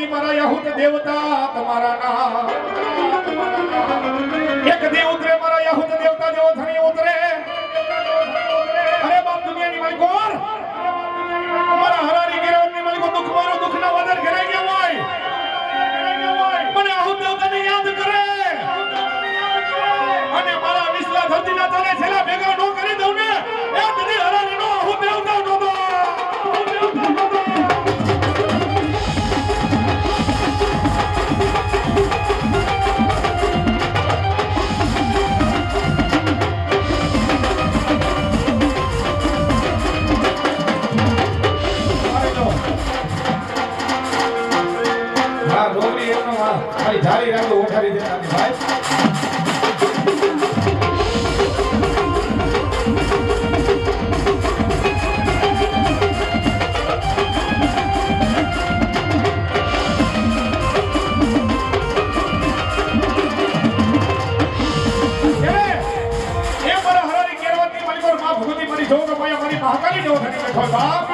ભગવતી મારા યહૂદ દેવતા તમારા નામ એક દી ઉતરે મારા યહૂદ દેવતા જેવો ધણી ઉતરે અરે બાપ દુનિયાની માલિકો મારા હરારી ગિરવની માલિકો દુઃખ મારો દુઃખના વદર ઘેરાઈ ગયા હોય મને યહૂદ દેવતાને યાદ કરે અને મારા વિશ્લા ધરતીના તને છેલ્લા ભેગા નો કરી દઉં ને એ તને હરારીનો યહૂદ દેવતા નો દો જારી રાખો ઉઠારી દેતા ભાઈ મહાકાલી જેવો ધણી બેઠો બાપ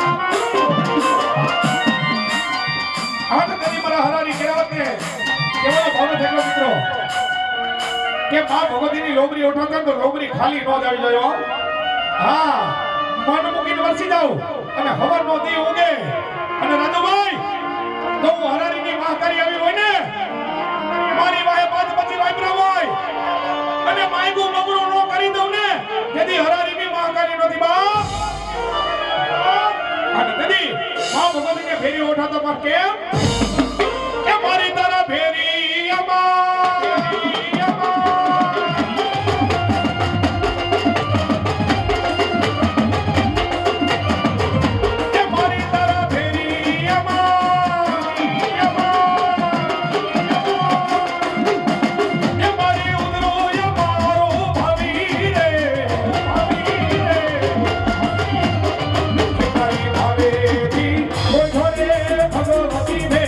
આ તો તેની મારા હરારી કેવત ને કેવળ ભાવ થયેલો મિત્રો કે મા ભગવતીની લોબરી ઉઠાવતા તો લોબરી ખાલી નો જ આવી જાય હા મન મૂકીને વરસી જાવ અને હવર નો દી ઉગે અને રાજુભાઈ તો હરારીની મહાકાલી આવી હોય ને મારી વાહે પાંચ પછી વાપરા હોય અને માયગુ મગરો નો કરી દઉં ને જેથી હરારીની મહાકાલી નથી બાપ અને તેથી મા ભગવતીને ફેરી ઉઠાવતા પર કેમ કે મારી તારા ફેરી અમારી કે મારી તારા ફેરી અમારી કે મારી ઉદરો અમારો ભાવી રે તારી ભાવેથી કોઈ ઘરે ભગવતી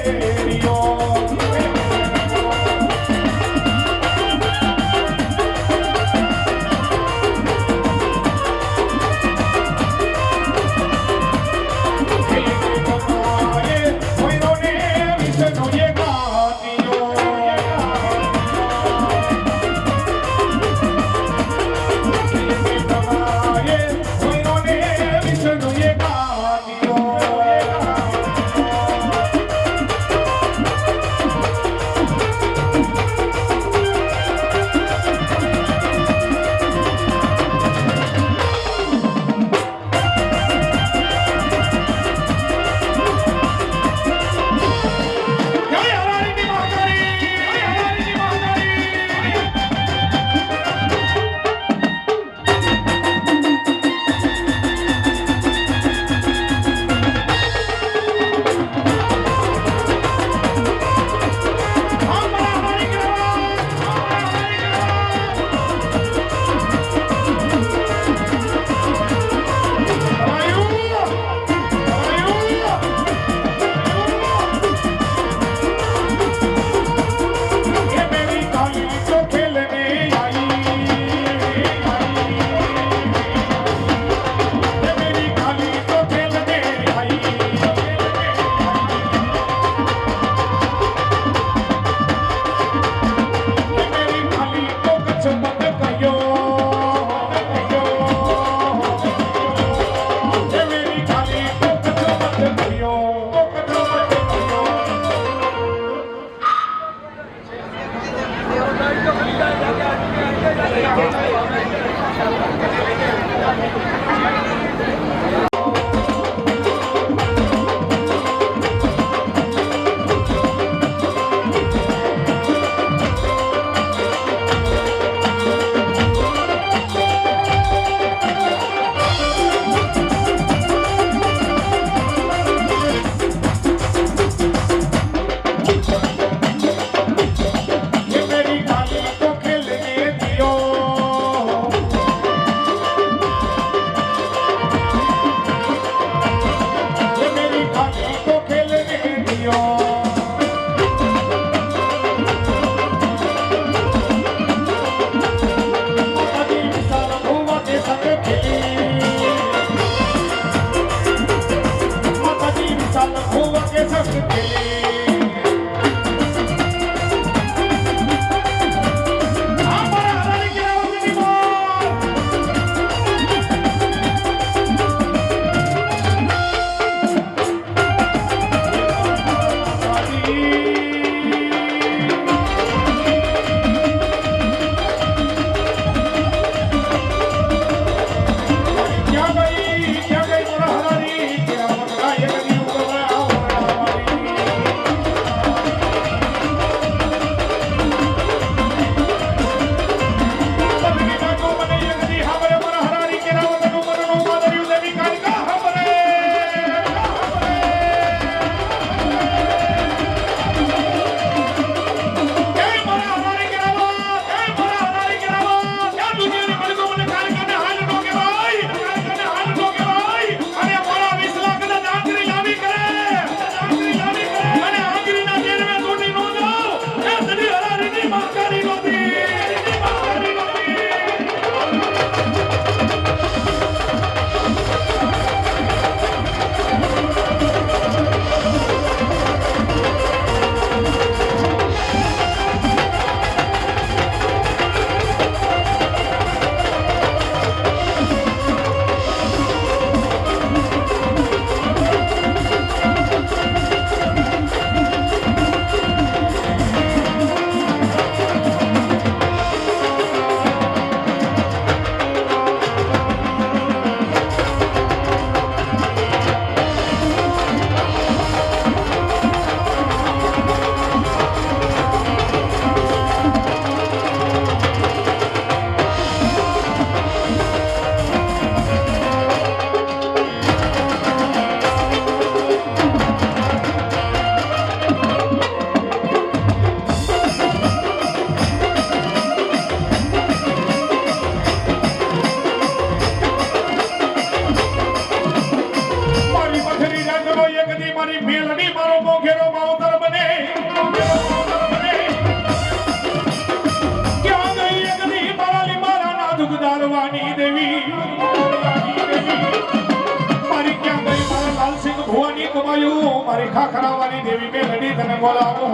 મારી ખાખરાવાની દેવી મેલડી તને બોલાવો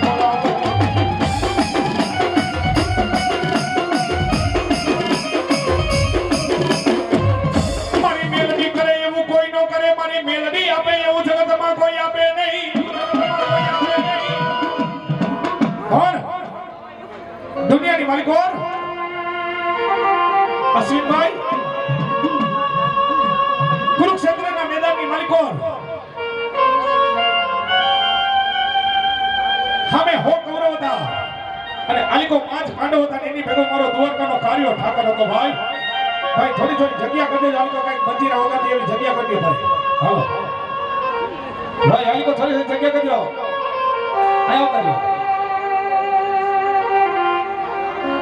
બોલાવો મારી મેલડી કરે એવું કોઈ ન કરે મારી મેલડી આપે એવું જગતમાં કોઈ આપે નહીં કોણ દુનિયાની માલિક કોણ અશ્વિનભાઈ કુરુક્ષેત્રના મેદાનની માલિક કોણ સામે હો કૌરવ હતા અને આલિકો 5 પાંડવ હતા એની ભેગો મારો દ્વારકાનો કાર્યો ઠાકર હતો ભાઈ ભાઈ થોડી થોડી જગ્યા કરી દેજો આલિકો કઈક મંજીરા વગાડતી એવી જગ્યા કરી દે ભાઈ હાલો ભાઈ આલિકો થોડી થોડી જગ્યા કરી દો આયો કર્યો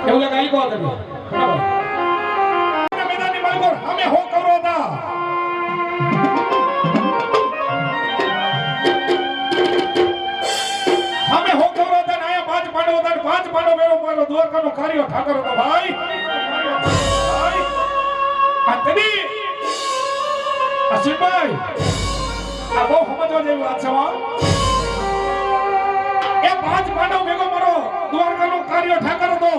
એવું લાગે આલિકો કર્યો બરાબર મેદાનની માલિકો સામે હો કૌરવ હતા અમે હો કૌરવ હતા ને આયા 5 પાંડવ હતા 5 પાંડવ મેળો મારો દ્વારકાનો કાર્યો ઠાકર હતો ભાઈ આ તદી અશ્વિનભાઈ આ બહુ સમજવા જેવી વાત છે એ 5 પાંડવ ભેગો મારો દ્વારકાનો કાર્યો ઠાકર હતો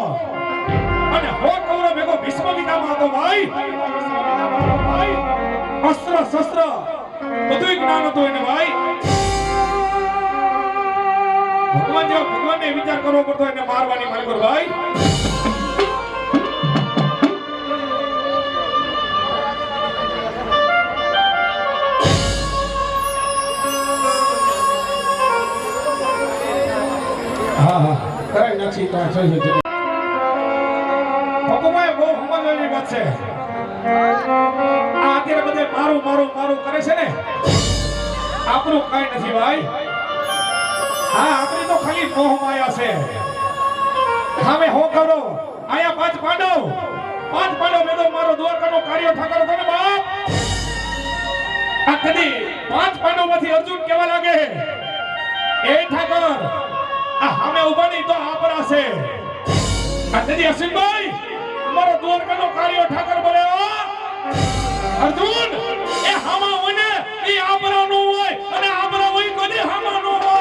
અને હો કૌરવ ભેગો ભીષ્મ પિતામહ હતો ભાઈ અસ્ત્ર શસ્ત્ર બધું જ્ઞાન હતું એને ભાઈ ભગવાન જેવો ભગવાનને વિચાર કરવો પડતો એને મારવાની માલિકો ભાઈ હા હા કરાઈ નાખી તો થઈ જશે ભગવાન બહુ સમજવાની વાત છે આ અત્યારે બધે મારું મારું મારું કરે છે ને આપણું કઈ નથી ભાઈ હા આપણી તો ખાલી મોહ માયા છે હવે હો કરો આયા 5 પાંડવ મેદો મારો દ્વારકાનો કાર્યો ઠાકર હતો ને બાપ આ કદી 5 પાંડવ માંથી અર્જુન કેવા લાગે એ ઠાકર આ સામે ઉભા નહીં તો આપરા છે આ કદી અશ્વિનભાઈ મારો દ્વારકાનો કાર્યો ઠાકર બોલે અર્જુન એ હામા હોય ને એ આપરા નો હોય અને આપરા હોય કદી હામા નો હોય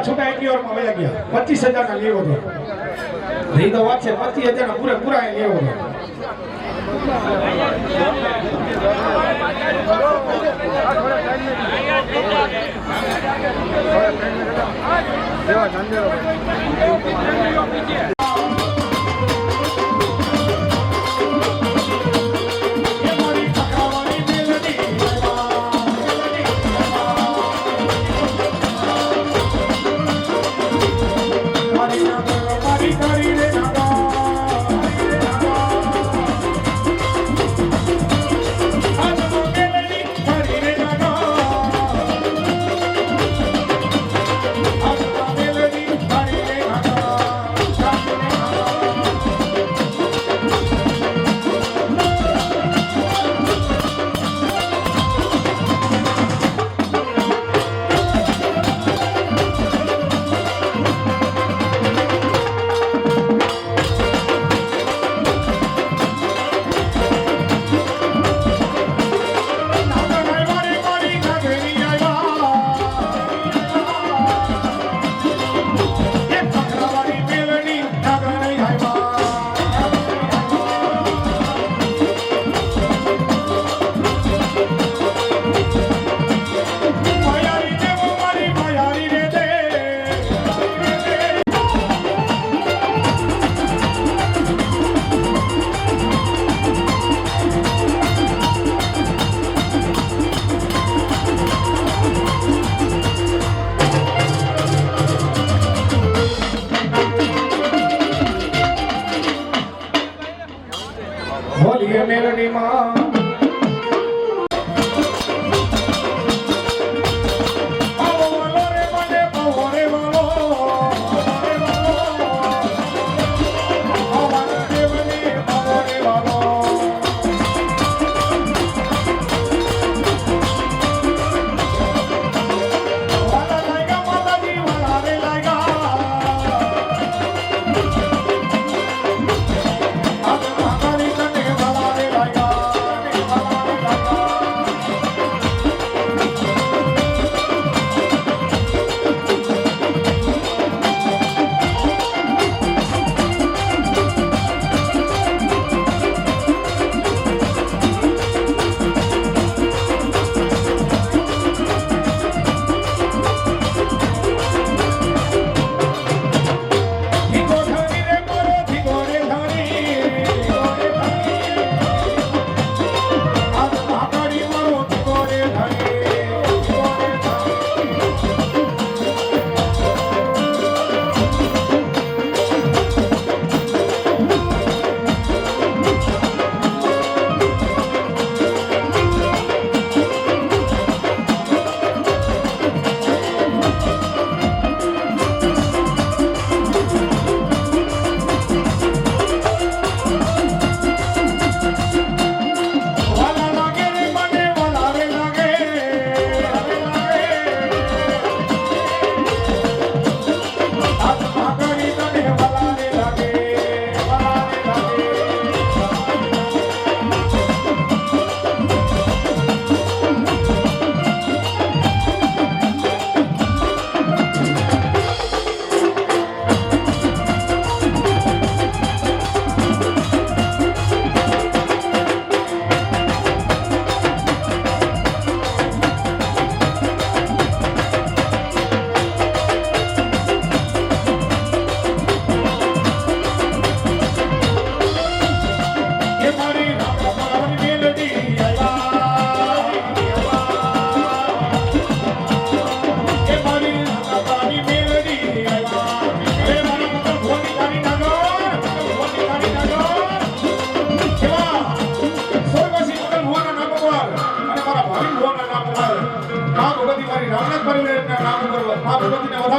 છોટા એટલી વારમાં વયા ગયા 25,000 ના લેવો હતો એ તો વાત છે 25,000 ના પૂરા લેવો હતો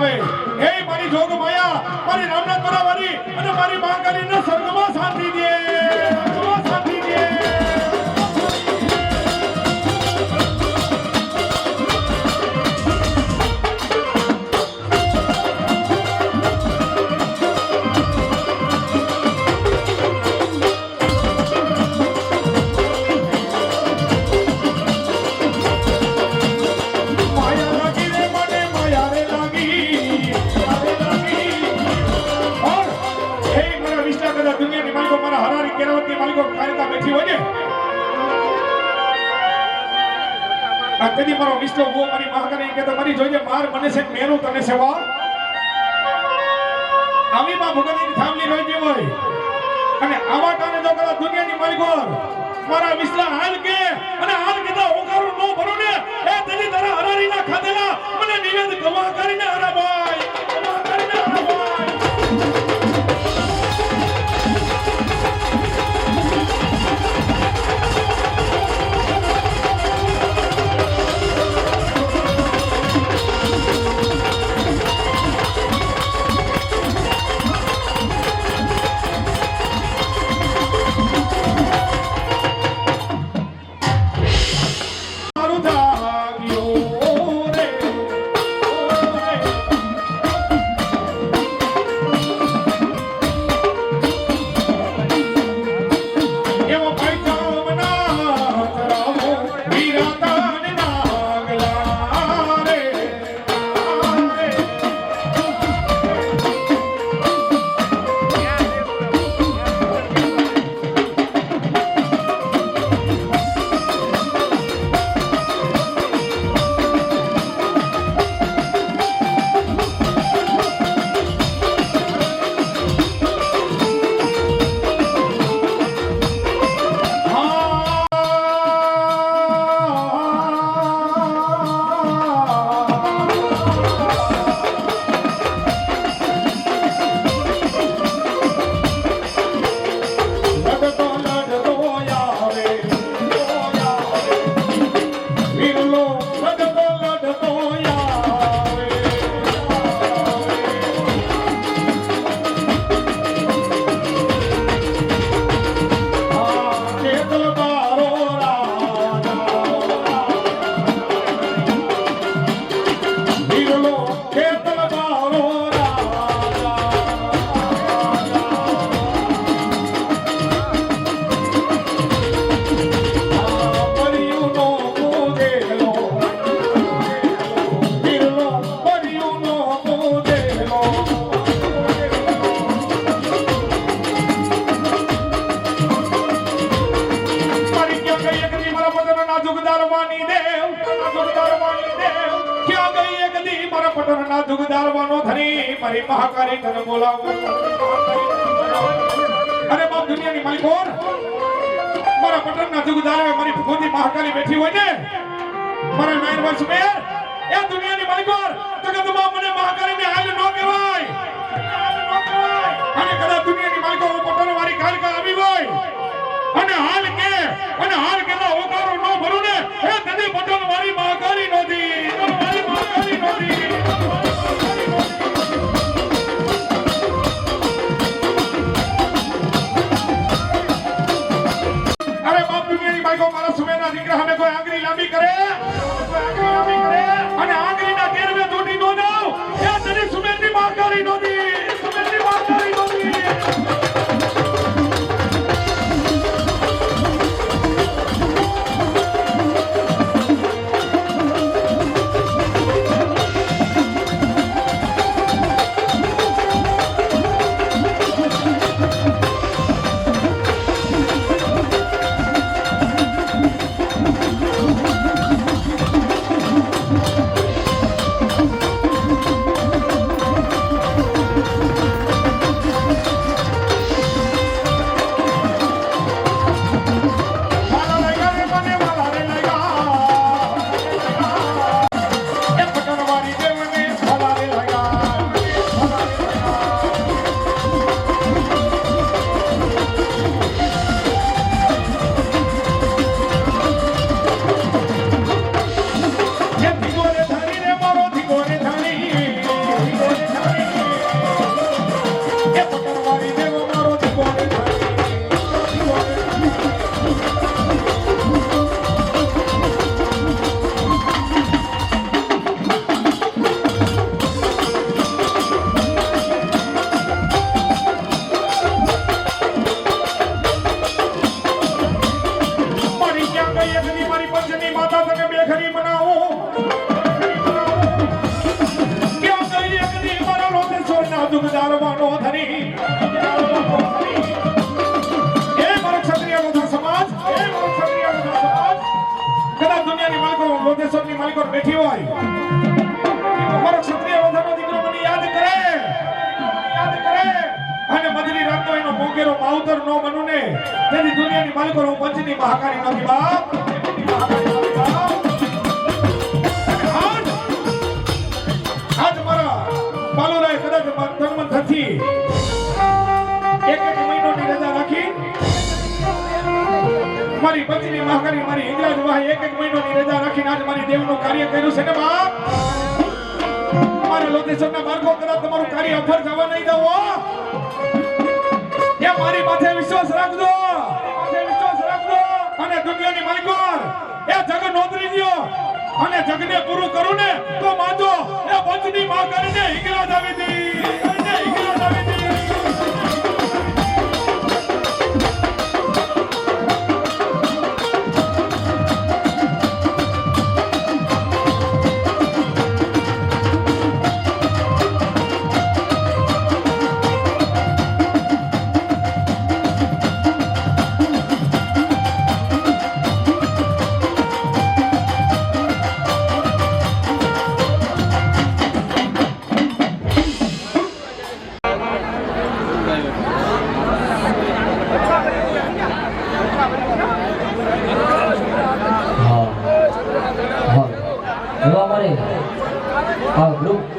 આવે હે મારી જોગ માયા મારી રામનાથ બરાવારી અને મારી મહાકાલીના સ્વર્ગમાં શાંતિ દે શાંતિ દે કદી મારો વિષ્ણુ ગો મારી મહાકાલી કે તમારી જોજે માર મને છે મેરું તને સેવા આવી માં ભગવતીની થામલી રોઈ જે હોય અને આવા ટાણે જો કરા દુનિયાની માલિકો મારા વિષ્લા હાલ કે અને હાલ કીધા ઓકારું નો ભરો ને એ તેની તારા હરારીના ખાધેલા મને નિવેદ ગવા કરીને હરાભાઈ ગવા કરીને હરાભાઈ મારી મહાકાલી તને બોલાવું અરે બાપ દુનિયાની માલિકો મારા પટણના જુગદારે મારી ભગવતી મહાકાલી બેઠી હોય ને મારા નાયર વર્ષ મે એ દુનિયાની માલિકો જગતમાં મને મહાકાલીને હાલ ન કહેવાય અને કદાચ દુનિયાની માલિકો પટણ વાળી કાલિકા આવી હોય અને હાલ કેલા ઓકારો ન ભરું ને એ કદી પટણ વાળી મહાકાલી નોધી મારી મહાકાલી નોધી મારા સુમેના દીકરા હમે કોઈ આંગળી લાંબી કરે અને આંગળીના કેરવે તૂટી નો જાવ એ તને સુમેરની મહાકાલી નોધી સુમેરની મહાકાલી નોધી એ મારો ક્ષત્રિય લોધા સમાજ, એ મારો ક્ષત્રિય લોધા સમાજ કદાચ દુનિયાની માલિકો લોધેશ્વરની માલિકો બેઠી હોય, મારો ક્ષત્રિય લોધાનો દીકરો મને યાદ કરે અને મધરી રાતનો એનો મોંઘેરો માવતર નો બનું ને, તેથી દુનિયાની માલિકો હું પંચની મહાકારી નથી બાપ, આજ મારા પાલુરાએ કદાચ તનમનથી એક મહિનોની રજા રાખી મારી પંચની મહાકારી મારી હિંગરાજ વાહે એક મહિનોની રજા રાખીને આજ મારી દેવનું કાર્ય કર્યું છે ને બાપ, મારા લોકેશનના માર્ગો કદાચ તમારું કાર્ય અફર જવા નહીં દો, એ મારી માથે વિશ્વાસ રાખજો અને દુનિયાની માલિકો એ જગ નોંધરી દયો અને જગને પૂરું કરું ને તો માજો એ પંચની માં કરીને હિંગરાજ આવી દી, હિંગરાજ આવી દી.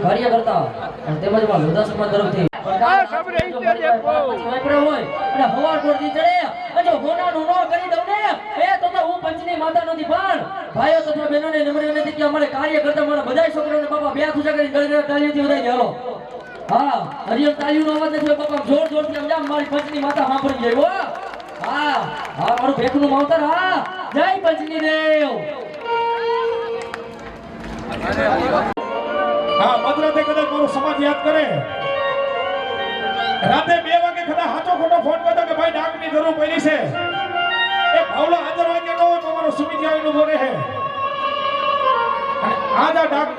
કાર્યકર્તા અને તેમજ લોધા સમાજ તરફથી કાર્યકર્તા મારા બધા છોકરાઓને બાપા બે ખુશા કરી તાળીઓથી વધારી હાલો. હા હરિયમ તાળીઓનો અવાજ નથી બાપા, જોર જોરથી આમ મારી પંચની માતા સાંભળી જાય હો. હા હા મારું ભેખનું માવતર, હા જય પંચની દેવ. હા મધરાતે કદાચ મારો સમાજ યાદ કરે, રાતે 2 વાગે કદાચ હાચો ખોટો ફોન કરતો કે ભાઈ ડાકની જરૂર પડી છે, એ ભાવલો હાજર વાગે ન હોય તો મારો સુમિત આવીને ઉભો રહે. આજ આ ડાક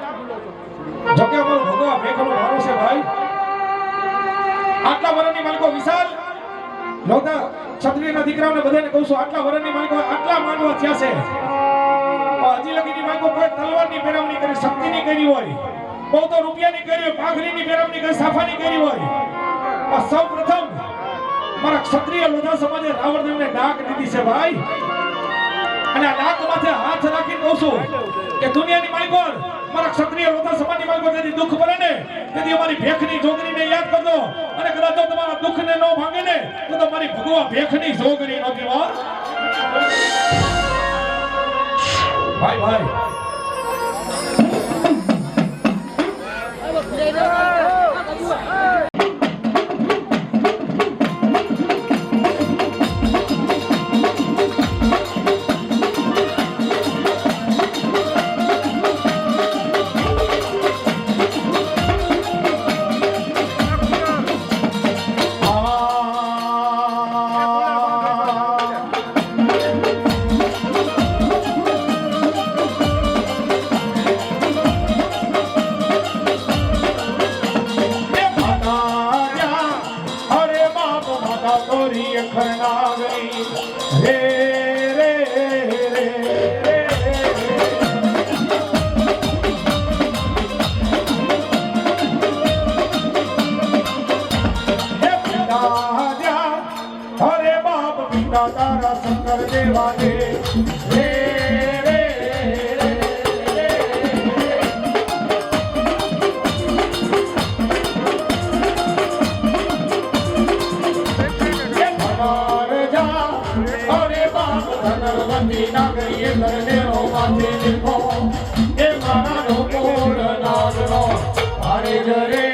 જોકે અમારો ભગવા ભેખનો મારો છે ભાઈ, આટલા વર્ષની માલિકો વિશાલ લોધા ક્ષત્રિયના દીકરાઓને બધાને કહું છું, આટલા વર્ષની માલિકો આટલા માંડવા થયા છે, હજી લગીની માલિકો કોઈ તલવારની મેળવણી કરી શક્તિની કરી હોય, બહુ તો રૂપિયાની કરી હોય, પાઘડીની મેળવણી કરી સાફાની કરી હોય, પણ સૌ પ્રથમ મારા ક્ષત્રિય લોધા સમાજે રાવણદેવને ડાક દીધી છે ભાઈ. અને આ ડાક માથે હાથ રાખીને કહું છું કે દુનિયાની માલિકો મારા ક્ષત્રિય લોધા સમાજની માલિકો જેથી દુઃખ પડે ને તેથી અમારી ભેખની જોગણીને યાદ કરજો, અને કદાચ જો તમારા દુઃખને ન ભાંગે ને તો તમારી ભગવા ભેખની જોગણી નો કહેવા ભાઈ ભાઈ. તારા શંકર દેવા દે રે રે રે ભગવાન જા અરે બાપ ધનવંતી નાગરીએ કરને રો માથે દેખો એ મારા નો કોળ નાગનો અરે જરે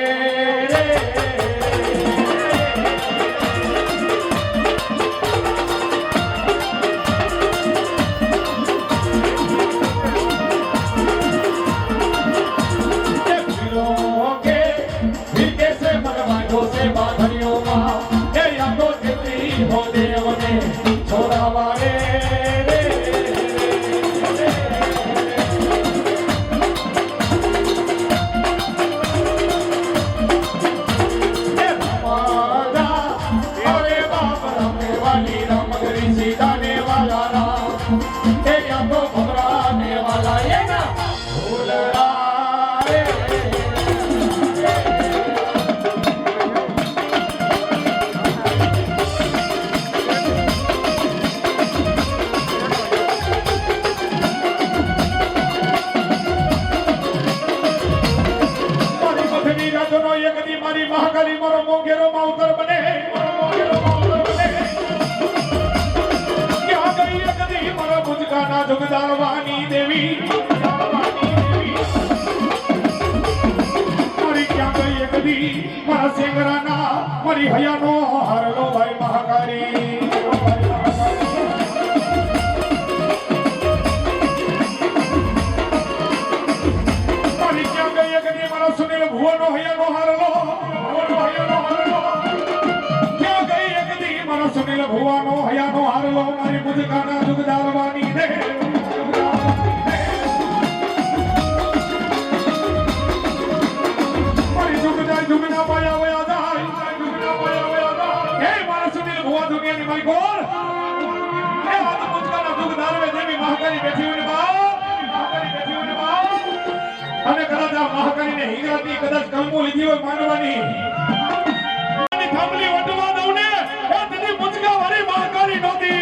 એક દી મારી મહાકાલી મારો મોંઘેરો માવતર બને ક્યાં ગઈ એક દી મારા ભુજકાના જગદારવાની દેવી મારી ક્યાં ગઈ એક દી મારા સેંગરાના મારી હયાનો હારલો ભાઈ મહાકાલી સુનિલ ભુવનો હૈયાનો હારલો ક્યાં ગઈ એક દી મારો સુનિલ ભુવાનો હૈયાનો હારલો મારી મુજકાના જુગદારવાની દે મારી જુગના પાયા વયા જાય હે મારા સુનિલ ભુવા દુનિયાની મારી ગોળ હે આ તો મુજકાના જુગદારવે દેવી મહાકાલી બેઠી હોય ને અને કદાચ આ મહાકાલીને હિંગરાતી કદાચ કલમો લીધી હોય માંડવાની થાંભલી વટવા દઉં ને એ તેની મુજકા વાળી મહાકાલી નહોતી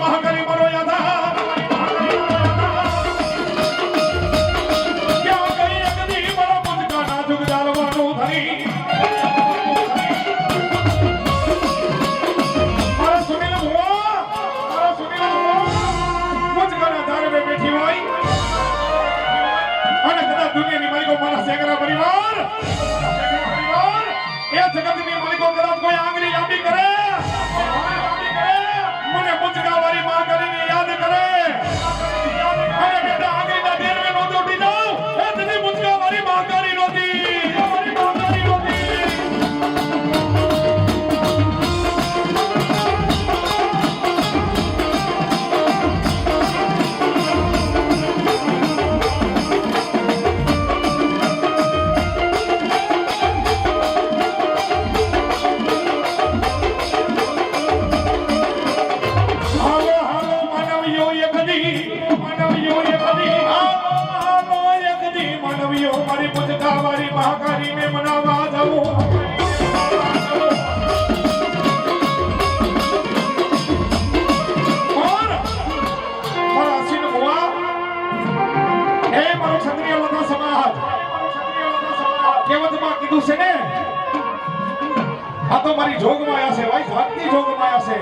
મહાકાલી મરો યાદા ક્યાં ગઈ એક દી મારા મુજકાના જુગદારવાનું ધરી મારા સુનિલ ભુવા મુજકાના ધારવે બેઠી હોય અને કદાચ દુનિયાની માલિકો મારા સેંગરા પરિવાર એ જગતની માલિકો કદાચ કોઈ આંગળી લાંબી કરે મને મુજકાવાળી મહાકાલીને યાદ કરે અને બેટા આગળના દેરવે નો દોડી જાઉં એ તને મુજકાવાળી મહાકાલી નહોતી મારી મુજકાવાળી મહાકાલીને મનાવવા જાઉં મારા સિંહ ભુવા હે મારો ક્ષત્રિય લોધા સમાજ કહેવતમાં કીધું છે ને આ તો મારી જોગમાયા છે ભાઈ જાતની જોગમાયા છે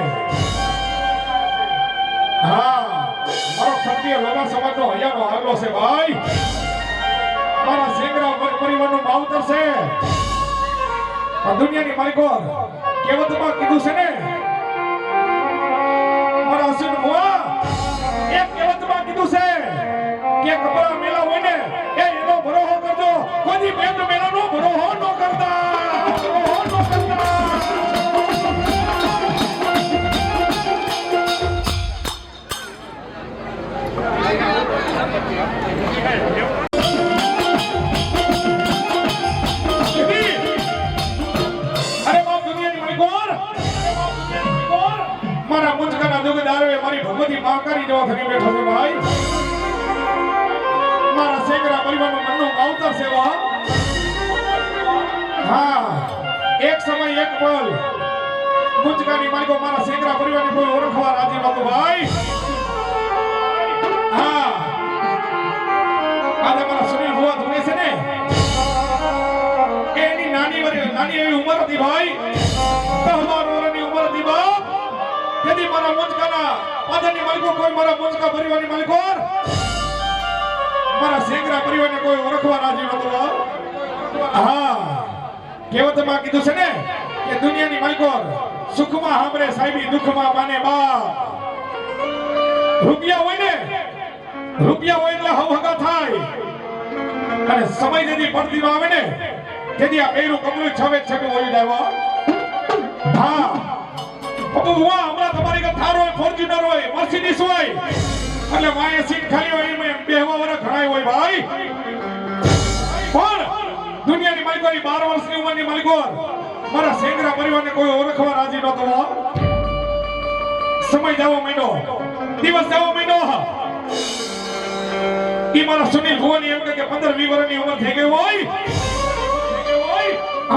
હા મારો ક્ષત્રિય લોધા સમાજનો હૈયાનો હારલો છે ભાઈ મારા સેંગરા પરિવારનો માવતર છે આ દુનિયાની માલિકો કહેવતમાં કીધું છે ને મારા અસીમ ભુવા એક કહેવતમાં કીધું છે કે કપરા મેલા હોય ને એનો ભરોહો કરજો કોઈ બેંક મેલાનો ભરોહો ન કરતા મારા મુજકાના જુગદારવે મારી ભગવતી મહાકાલી જેવા થઈને બેઠો છે ભાઈ મારા સેંગરા પરિવારનો મનનો માવતર છે હા એક સમય એક પલ મુજકાની માલિકો મારા સેંગરા પરિવારને કોઈ ઓળખવા રાજી નહોતો ભાઈ હા આજે મારા સુનિલ ભુવા ધૂણે છે ને એની નાની નાની એવી ઉંમર હતી ભાઈ 10-12 વર્ષની ઉંમર હતી બાપ તેથી મારા મુંજકાના પાદરની માલિકો કોઈ મારા મુંજકા પરિવારની માલિકો મારા સેંગરા પરિવારને કોઈ ઓળખવા રાજી નહોતો હા કહેવતમાં કીધું છે ને કે દુનિયાની માલિકો સુખમાં સાંભળે સાહેબી દુઃખમાં માને બાપ રૂપિયા હોય એટલે હવહગા થાય અને સમય જેથી પડતી આવે ને તેથી આ પેરું કમલું છવે છેટું હોઈ જાય હા બાપુ હુઆ હમણાં તમારી કે થાર હોય ફોર્ચ્યુનર હોય મર્સિડીઝ હોય એટલે વાય સીટ ખાલી હોય એમાં બેહવા વાળા ઘણાય હોય ભાઈ પણ દુનિયાની માલિકોની 12 વર્ષની ઉંમરની માલિકો મારા સેંગરા પરિવારને કોઈ ઓળખવા રાજી નહોતો સમય જવો મહિનો દિવસ જવો મહિનો ઈ મારા સુનિલ ભુવાની એમ કે 15-20 વર્ષની ઉંમર થઈ ગઈ હોય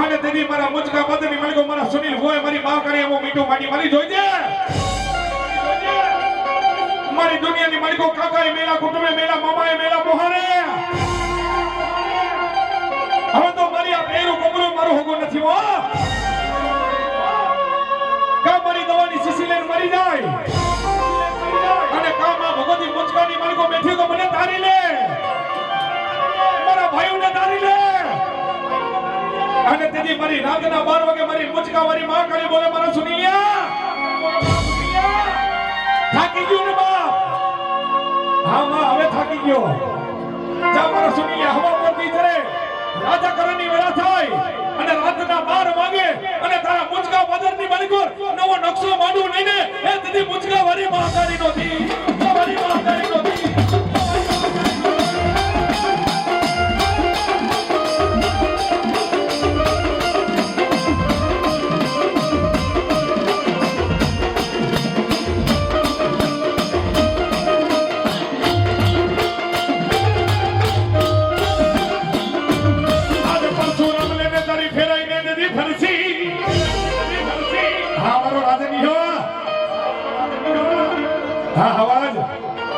અને તેથી મારા મુંજકા બદની માલિકો મારા સુનિલ ભુવાએ મારી માં કરી એવો મીઠું માટી મારી જોઈજે મારી દુનિયાની માલિકો કાકાએ મેલા કુટુંબે મેલા મામાએ મેલા મોહારે હવે તો મારી આ પેરું કમરું મારું હોગો નથી હો કા મારી દવાની શીશી લઈને મરી જાય અને કા માં ભગવતી મુંજકાની માલિકો બેઠી તો મને તારી લે મારા ભાઈઓને તારી લે અને તેથી મારી રાતના 12 વાગે મારી મુંજકા વાળી માં કાળી બોલે મારા સુનિયા થાકી ગયો ને બાપ હા માં હવે થાકી ગયો જા મારા સુનિયા હવા પરથી ચડે રાજા કરણની વેળા થાય અને રાતના 12 વાગે અને તારા મુંજકા બદરની માલિકો નવો નકશો માંડું લઈને એ તેથી મુંજકા વાળી મહાકાળી નોથી વાળી મહાકાળી નોથી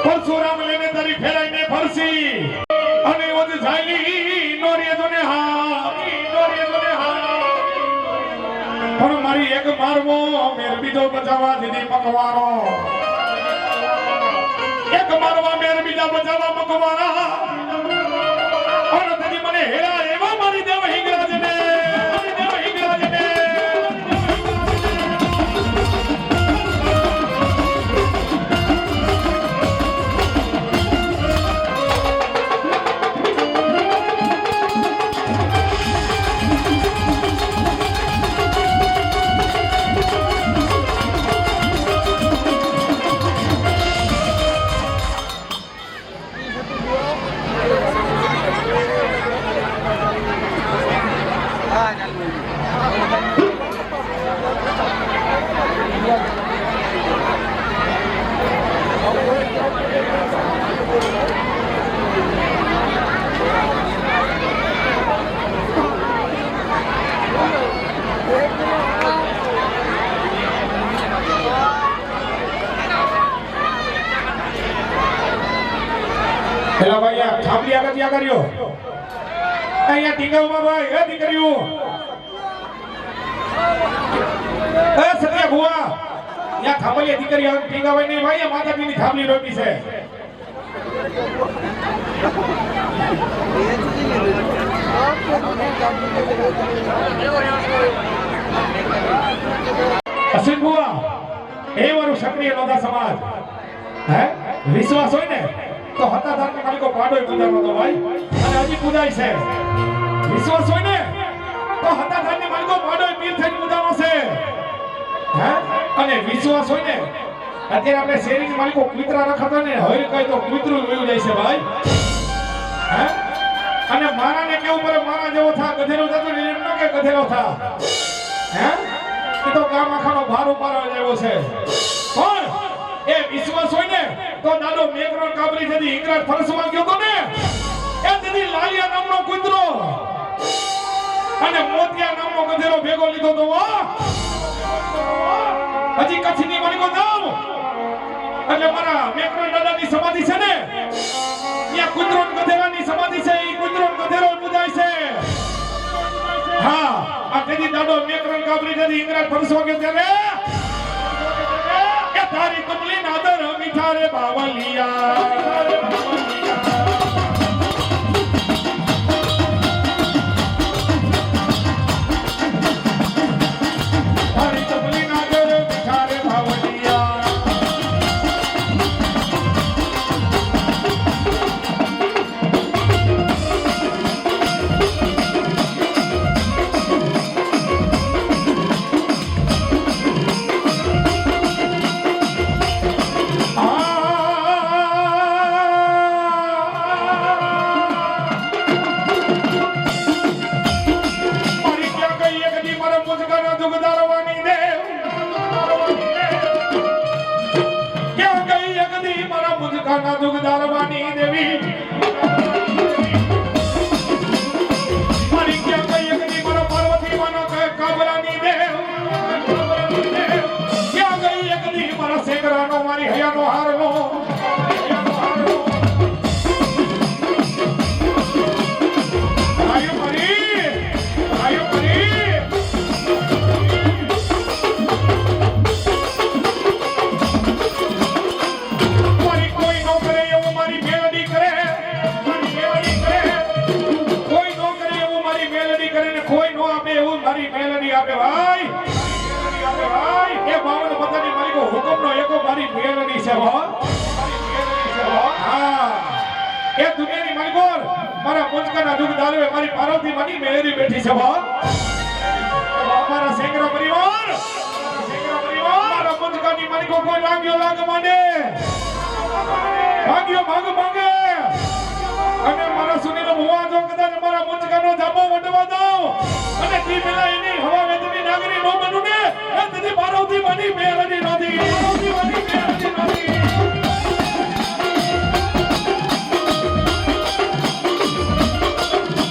પરશુરામ લેને તારી ફેરાઈને ફરસી અને ઓજ ઝાલી નોરીએ જોને હા પણ મારી એક મારવો મેર બીજો બચાવવા દીધી મકવારો એક મારવા મેર બીજા બચાવવા મકવારા અને તેની મને હેરા એવા મારી દેવ હિંગરાજને પેલા ભાઈ આ થાંભલી આગળ ત્યાં કર્યો અહીંયા ટીંગાવમાં ભાઈ એ દીકરીઓ એ સત્યા ભુવા ત્યાં થાંભલી દીકરી આવે ટીંગાવાય નહીં ભાઈ આ માતાજીની થાંભલી રોપી છે અસિન ભુવા એ વાળું ક્ષત્રિય લોધા સમાજ હે વિશ્વાસ હોય ને તો હતા ધાર્મિક માલિકો પાડોય પૂજાનો તો ભાઈ અને હજી પૂજાય છે વિશ્વાસ હોય ને તો હતા ધાર્મિક માલિકો પાડોય પીર થઈને પૂજાનો છે હે અને વિશ્વાસ હોય ને અત્યારે આપણે શેરીની માલિકો કુતરા રખતા ને હરી કઈ તો કુતરું વયું જાય છે ભાઈ હે અને મારાને કેવું પડે મારા જેવો થા ગધેડો થતો ને એમ ન કે ગધેડો થા હે એ તો ગામ આખાનો ભાર ઉપાડવા જેવો છે પણ એ વિશ્વાસ હોય ને તો દાદો મેઘનો કાબરી જદી ઇંગ્રાજ ફરસમાં ગયો તો ને એ જદી લાલિયા નામનો કૂતરો અને મોતિયા નામનો ગધેડો ભેગો લીધો તો હજી કચ્છની માલિકો જાવ એટલે મારા મેઘનો દાદાની સમાધિ છે ને ત્યાં કૂતરો ગધેડાની સમાધિ છે ઈ કૂતરો ગધેડો પૂજાય છે હા આ તેજી દાડો મેકરણ કાબરી જેથી ઇંગરાજ ફરસો કે ત્યારે કે તારી કમલી નાદર મીઠા રે બાવલિયા દુગદારવાની દેવી મારી ક્યાં કઈ અગ્નિ મારા પાર્વતી માનો કાબરાની દેવ ક્યાં ગઈ અગ્નિ મારા શેકરાનો મારી હયાનો હારનો આયુ મરી આપે ભાઈ એ બાવન બધાની મારી કો હુકમનો એકો મારી મેલડી છે હો હા એ દુનિયાની માલિકો મારા મુંજકાના દુખ દાલવે મારી પાર્વતી માની મેલડી બેઠી છે હો મારા શેકરા પરિવાર મારા મુંજકાની માલિકો કોઈ લાગ્યો લાગ માંડે ભાગ્યો ભાગ માંગે અને મારા સુનીનો ભુવા જો કદાચ મારા મુંજકાનો જાબો વડવા દો અને તી પેલા એની હવા વેદની નાગરી નો બનું ને એ તેથી પાર્વતી માની મેલડી નદી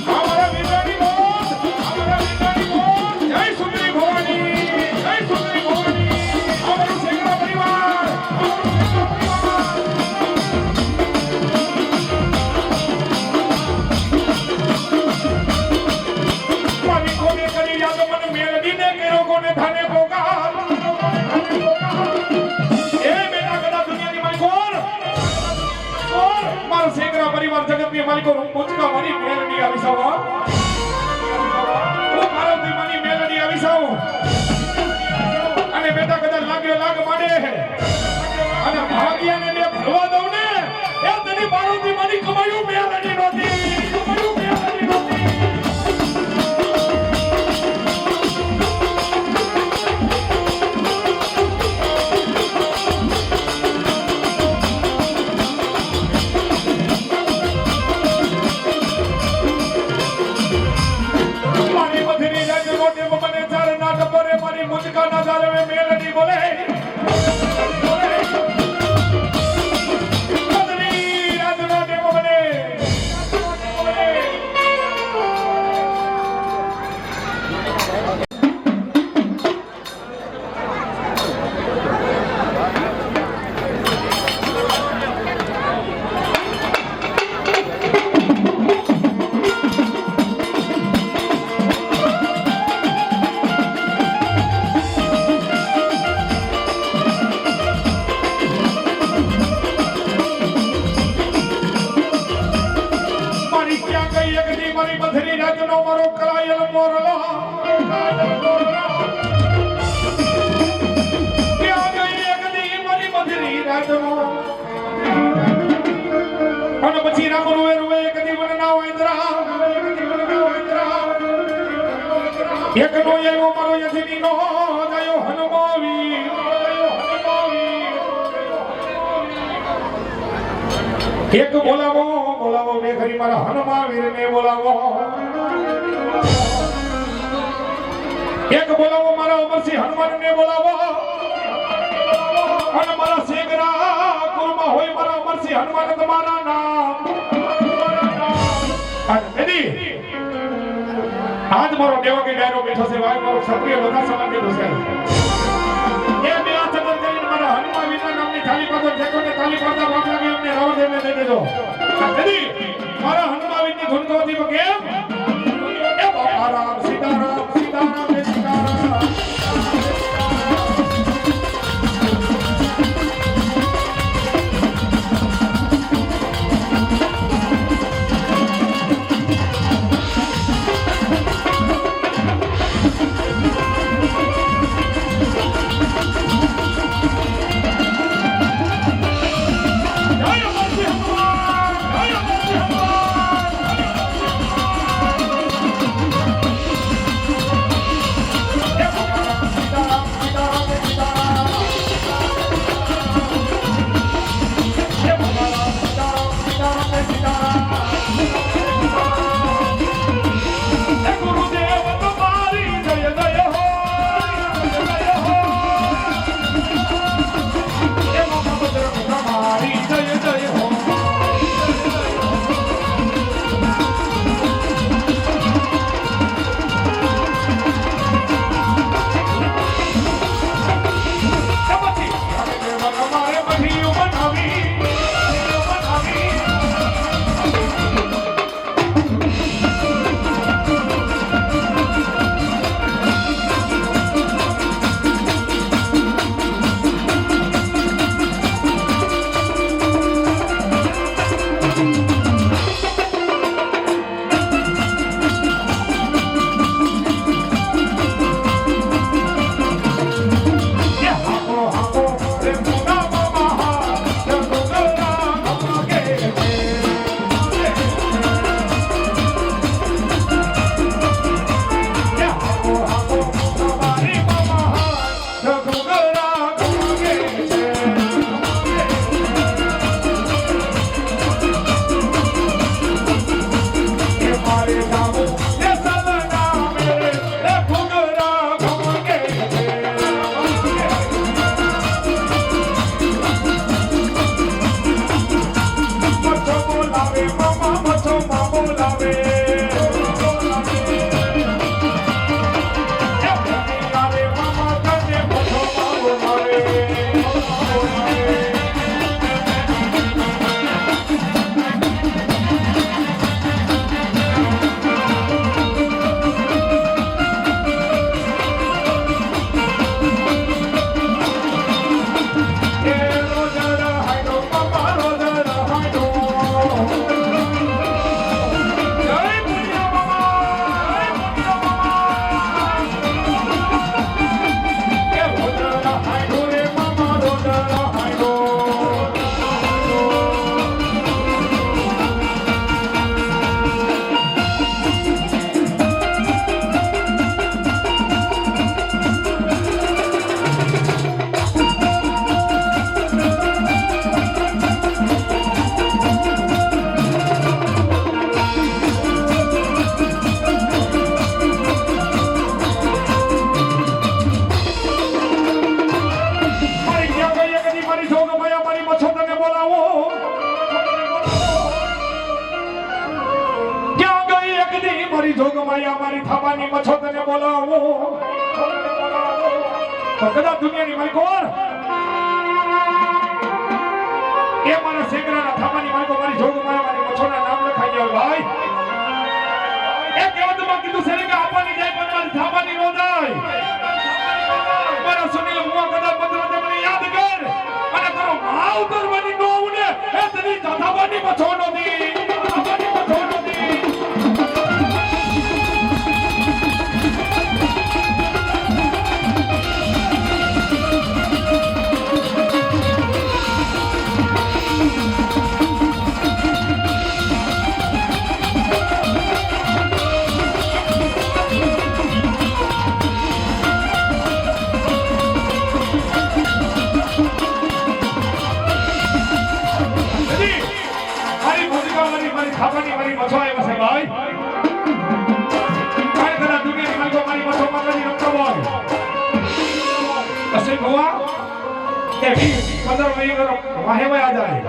અમારા વિદાની બોલ જય સુંદરી ભવાની અમારો શેકરા પરિવાર થાને પોકાર એ બેટા કદા દુનિયાની માલિકો મારો શેકરા પરિવાર જગતની માલિકો મુંજકા મારી મેલડી આવી સાવ હું પાર્વતી મારી મેલડી આવી સાવ અને બેટા કદા લાગ્યો લાગ માંડે અને ભાગ્યને મે ભરવા દઉં ને એ તની પાર્વતી મારી કમાયું મેલડી નોતી मुझका नजारे में मेलडी बोले बदली राजना दे बोले મારી બથરી રાજનો મારો કરાયેલ મોરલો ત્યાં ગઈ એકદી મારી બથરી રાજનો અને પછી રામ રૂવે એકદી વનના વૈદરા એકનો એવો મારો યજનીનો ગયો હનુમાવી એક બોલાવો મેઘરી મારા હનુમાન વીરને બોલાવો એક બોલાવો મારા અમરસિંહ હનુમાનને બોલાવો અને મારા શેગરા કુલમાં હોય મારા અમરસિંહ હનુમાન તમારા નામ અને તેની આજ મારો દેવકી ડાયરો બેઠો છે ભાઈ મારો ક્ષત્રિય બધા સમાન બેઠો છે એ બે હાથ અંદર કરીને મારા હનુમાન વીરના નામની થાળી પાડો જેકોને થાળી પાડતા વાક લાગે એમને રાવણદેવને દઈ દેજો તેની મારા હનુમાન વીરની ધૂન ગવાથી કેમ એ બાપા રામ સીતારામ તો કદાચ દુનિયાની માલિકો એ મારા શેકરાના થામાની માલિકો મારી જોગ મારી મછોના નામ લખાઈ ગયા ભાઈ એ કહેવતમાં કીધું છે કે આપવાની જાય પણ મારી થામાની નો જાય મારા સુનિલ મુવા કદાચ પત્ર તે મને યાદ કર અને તારો માવતર બની નો ઉને એ તની થામાની મછોનો દી થામાની મછોનો દી ખાવાની મારી મછો આવ્યા છે ભાઈ કાય કરા દુનિયાની માલિકો મારી મછો માતાજી રમતો હોય અસે ગોવા કે 15 મહિના વાહે વાહે આ જાય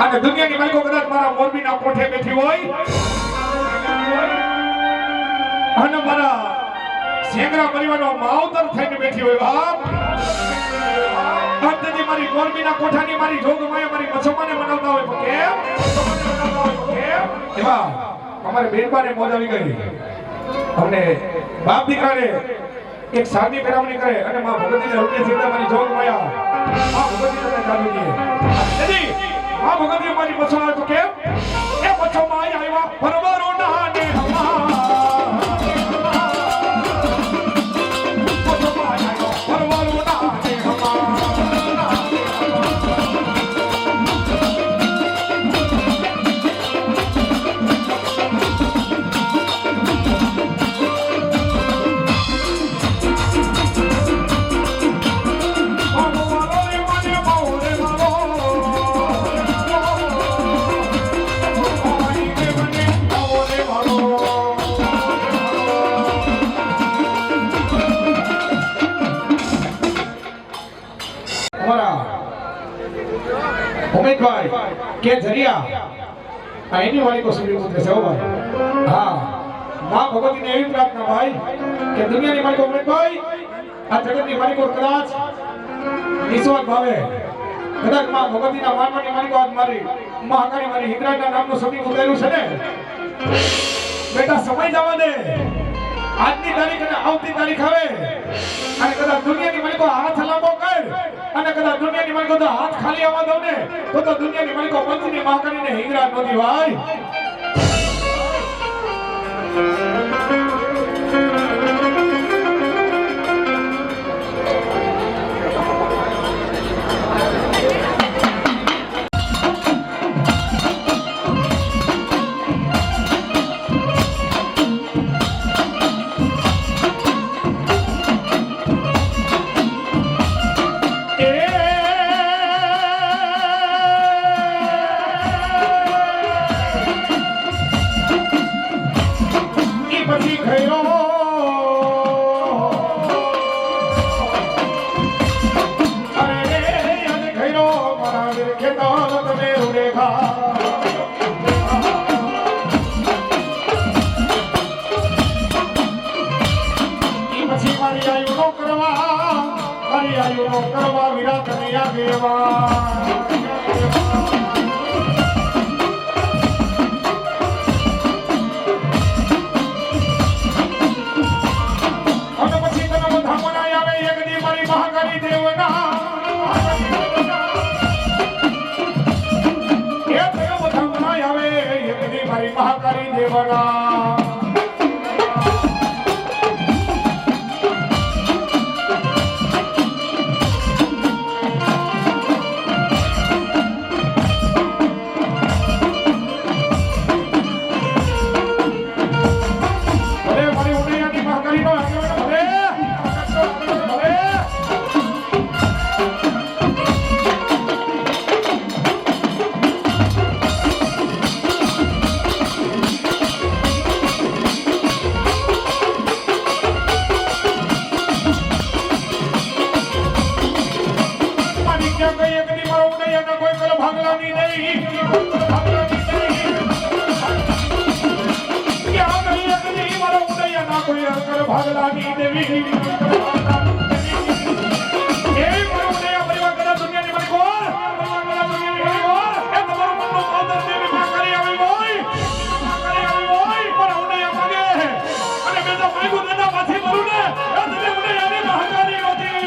અને દુનિયાની માલિકો કદાચ મારા મોરબીના કોઠે બેઠી હોય અને મારા શેંગરા પરિવારનો માવતર થઈને બેઠી હોય બાપ ભક્તજી મારી મોરબીના કોઠાની મારી જોગમાએ મારી મછમાને મનાવતા હોય કેમ એવા અમારે બેનબાને મોજ આવી ગઈ અમને બાપ દીકરાને એક શાદી કરાવણી કરે અને માં ભગવતીને રૂપિયા સીધા મારી જોગમાયા આ ભગવતીને ચાલુ દે જી આ ભગવતી મારી મછો તો કેમ એ મછોમાં આવ્યા પરવારો ના ને ઉમેદભાઈ કે જરિયા આ એની વાળી કો સુધી ઉતરે છે ભાઈ હા માં ભગવતીને એવી પ્રાર્થના ભાઈ કે દુનિયાની માલિકો ઉમેદભાઈ આ જગતની માલિકો કદાચ ઈશ્વર ભાવે કદાચ માં ભગવતીના માનવાની માલિકો આજ મારી મહાકાળી મારી હિંદરાજના નામનું સદી ઉતરેલું છે ને બેટા સમય જવા દે આજની તારીખ અને આવતી તારીખ આવે અને કદાચ દુનિયાની માલિકો હાથ લાંબો કર અને કદાચ દુનિયાની માલિકો તો હાથ ખાલી આવવા દો ને તો દુનિયાની માલિકો પંચની મહાકાળીને હિંગરાજ નોતી ભાઈ કરવા વિરાટ ને આગેવાન મહાકાળી દેવના ભાગલાની દેવી એ મારું ને પરિવાર કદા દુનિયાની મારી કોર એ તમારું મનનો પાવદર દેવી માં કરી આવી હોય પણ ઉને માગે અને મેં તો માગ્યું દાદા પાછી મરું ને એ તમે ઉને યાની મહાકારી હોતી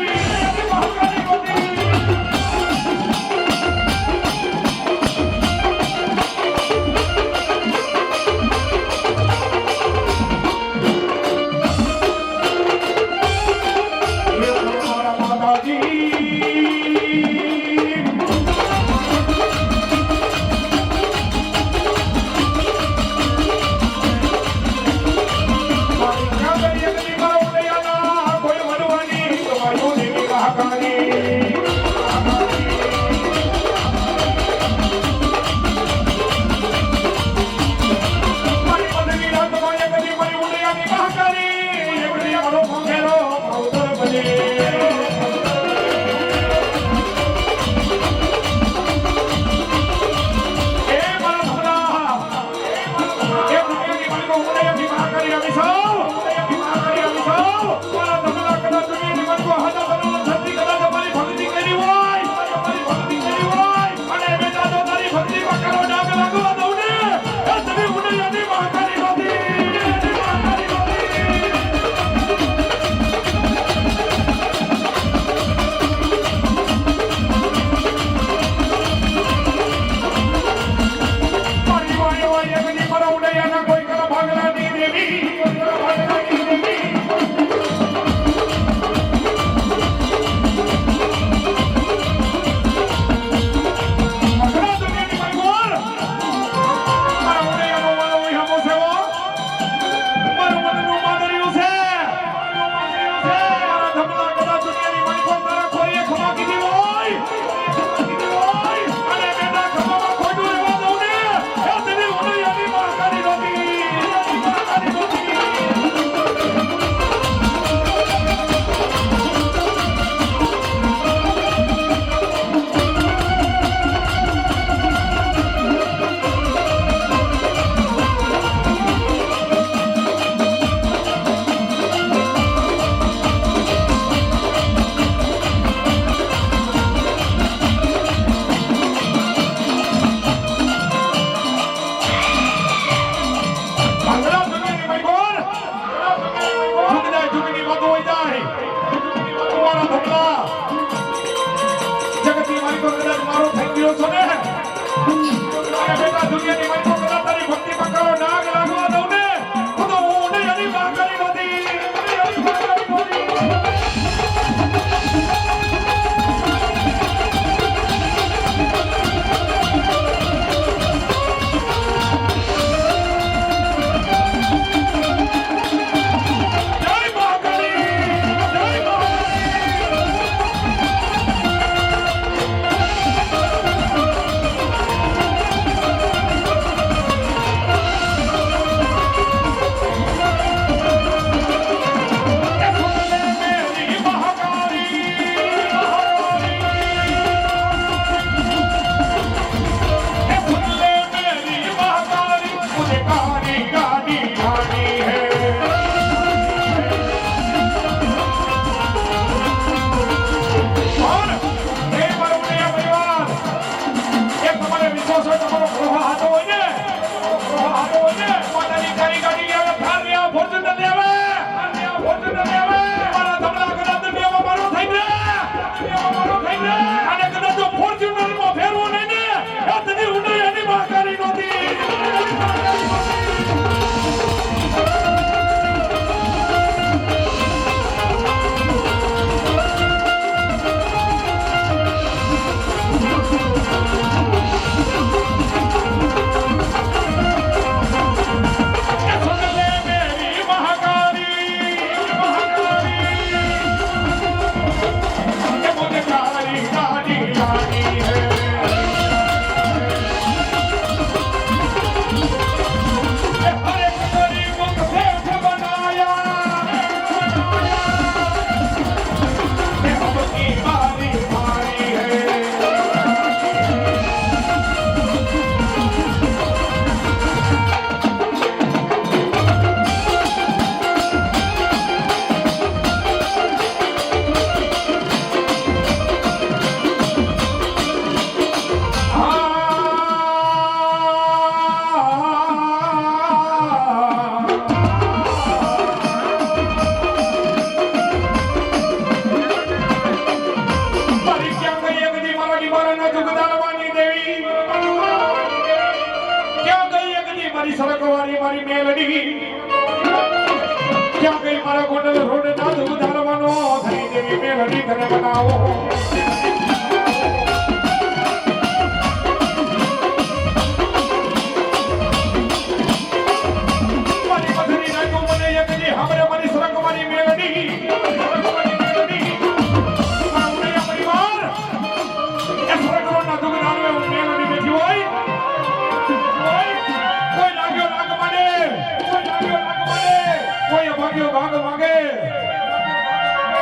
ક્યાં ગઈ મારા ગોંડલ રોડ ના દૂધ ધારવાનો થઈ દેવી મેલડી ઘરે બનાવો મારી મધરી નાખો મને એકની હમરે મારી સરંગ મારી મેલડી મારું નયા પરિવાર એ સરંગ રોડના દૂધ ધારવે હું મેલડી બેઠી હોય કોઈ લાગ્યો લાગ મને કોઈ ભાગ્યો ભાગ માંગે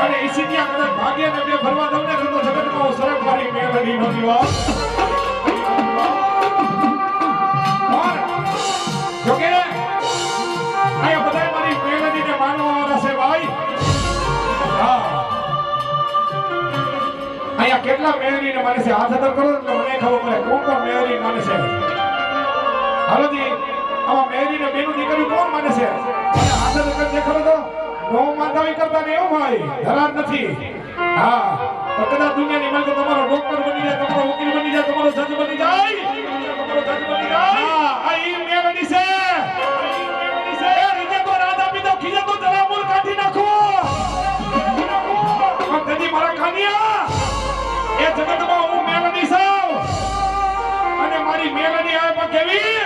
અને ઈસી ત્યાં કદાચ ભાગ્ય ને બે ફરવા દઉં ને તો જગતમાં હું સરક મારી મેલડી નો દીવા જોકે આયા બધાય મારી મેલડી ને માનવા વાળા છે ભાઈ હા આયા કેટલા મેલડી ને માને છે હાથ અદર કરો તો મને ખબર પડે કોણ કોણ મેલડી માને છે હાલોજી આમાં મેલડી ને બેનું દીકરી કોણ માને છે અને હાથ અદર કરી દેખાડો તો નો માનતાવી કરતા ને એવું ભાઈ ધરાર નથી હા તો કદાચ દુનિયાની માલિક તમારો ડોક્ટર બની જાય તમારો વકીલ બની જાય તમારો જજ બની જાય હા આ ઈ મેલડી છે એ રીતે તો રાજા પીધો ખીજે તો જલામુલ કાઢી નાખો પણ કદી મારા ખાનિયા એ જગતમાં હું મેલડી છું અને મારી મેલડી આવે પણ કેવી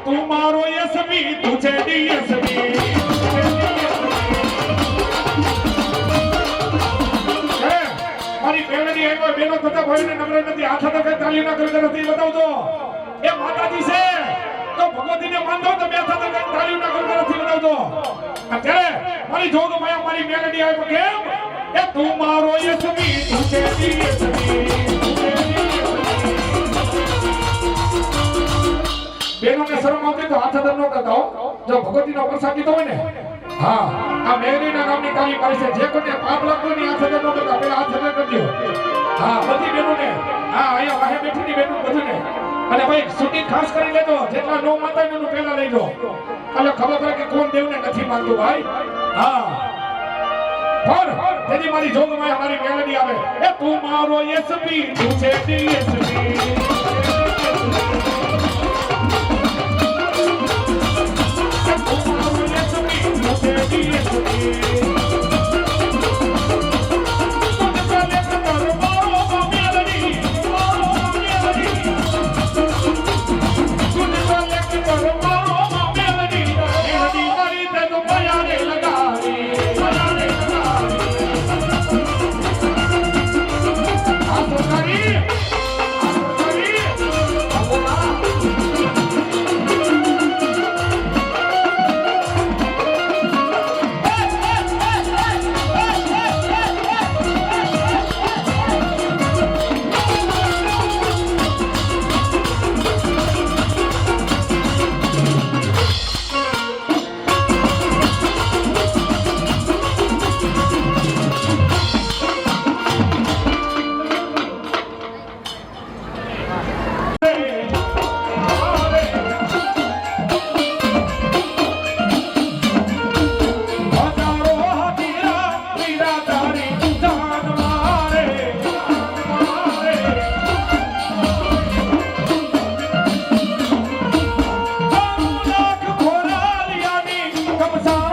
તું મારો યસવી તું છે ડીએસવી મારી મેલડી આવ્યો બેનો થતા ભાઈને નમ્ર નથી હાથ હાથ કઈ તાલી ના કરી નથી બતાવતો એ માતાજી છે તો ભગવતીને માનતો તો બે હાથ કઈ તાલી ના કરી નથી બતાવતો અત્યારે મારી જોગ માયા મારી મેલડી આવ્યો કેમ એ તું મારો યસવી તું છે ડીએસવી બેનોને શરમ આવતી તો હાથ હાથ ન કરતા હો જો ભગવતીનો પ્રસાદ દીધો હોય ને હા આ મેલડીના નામની તાલી પાડી છે જે કોઈને પાપ લાગતો ની હાથ હાથ ન કરતા પેલા હાથ હાથ કરજો હા બધી બેનોને હા અહીંયા વાહે બેઠીની બેનો બધુંને અને ભાઈ શૂટિંગ ખાસ કરી લેજો જેટલા નો માનતા એનું પહેલા લઈ લો એટલે ખબર પડે કે કોણ દેવને નથી માનતું ભાઈ હા પર તેની મારી જોગમાં મારી મેલડી આવે એ તું મારો યસવી તું છે ડીએસવી Come on.